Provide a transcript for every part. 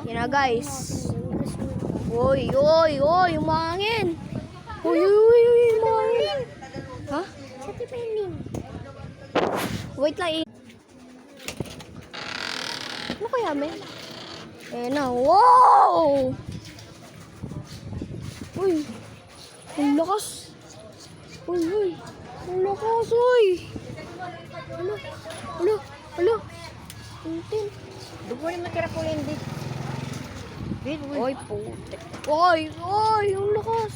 Yan na guys. Uy, uy, uy, umangin. Uy, uy, uy, uy, umangin. Ha? Sa tipainin. Wait lang. Ano kaya, men? Eh na, wow! Uy, ang lakas. Uy, uy, ang lakas, uy. Ano, ano, ano. Tintin. Dugunin mo tira po hindi. Uy, putik. Uy, uy, ang lakas.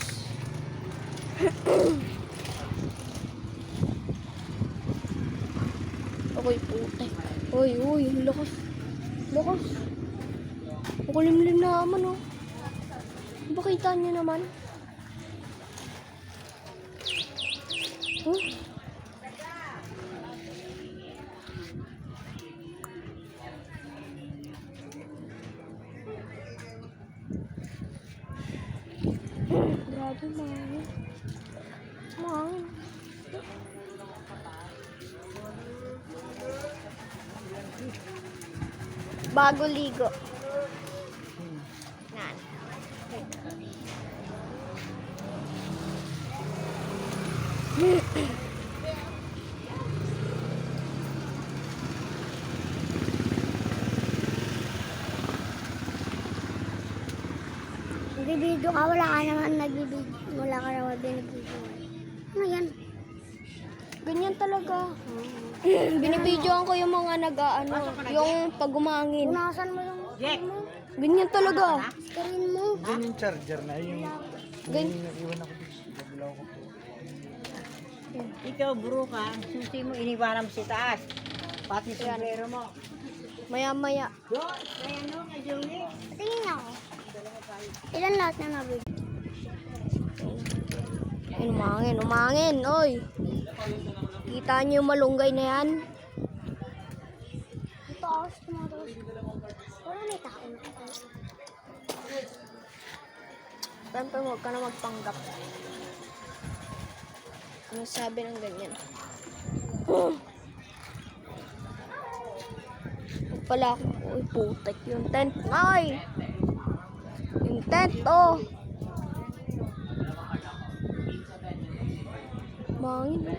Uy, putik. Uy, uy, ang lakas. Lakas. Ang kulimlim naman, oh. Bakita niyo naman. Huh? Grabe, mahangin. Mahangin. Bago ligo. Yan. Nagbibideo ka, wala ka naman nagbibideo. Wala ka naman binibideo. Ano yan? Ganyan talaga. Binibidyoan ko yung mga nag-ano, yung pag umangin. Punasan mo yung mo. Ganyan talaga. Screen mo. Yun yung charger na yung Ganyan. iwan ako dito. Nagulaw ko po. Ikaw, bro ka, susi mo, iniwanan mo sa taas. Pati sombrero mo. Maya-maya. Doon, kay ano, kay Joey. Tingin nga ako. Ilan lahat na nabibideo? Ayun, umangin, umangin, oy. Kita niyo yung malunggay na yan? Ito ako, tumatawas. Wala may tao na ito. Siyempre, huwag ka na magpanggap. Ano sabi ng ganyan? Huwag pala ako. Uy, putek yung tent. Ay! Yung tent, oh! Mangin, oh.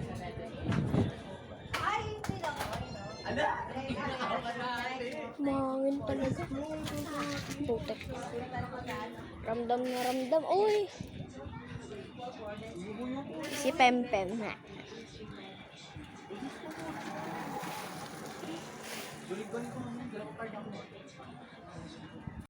Mangin talaga. Putek. Ramdam na ramdam. Uy! Si Pempem na.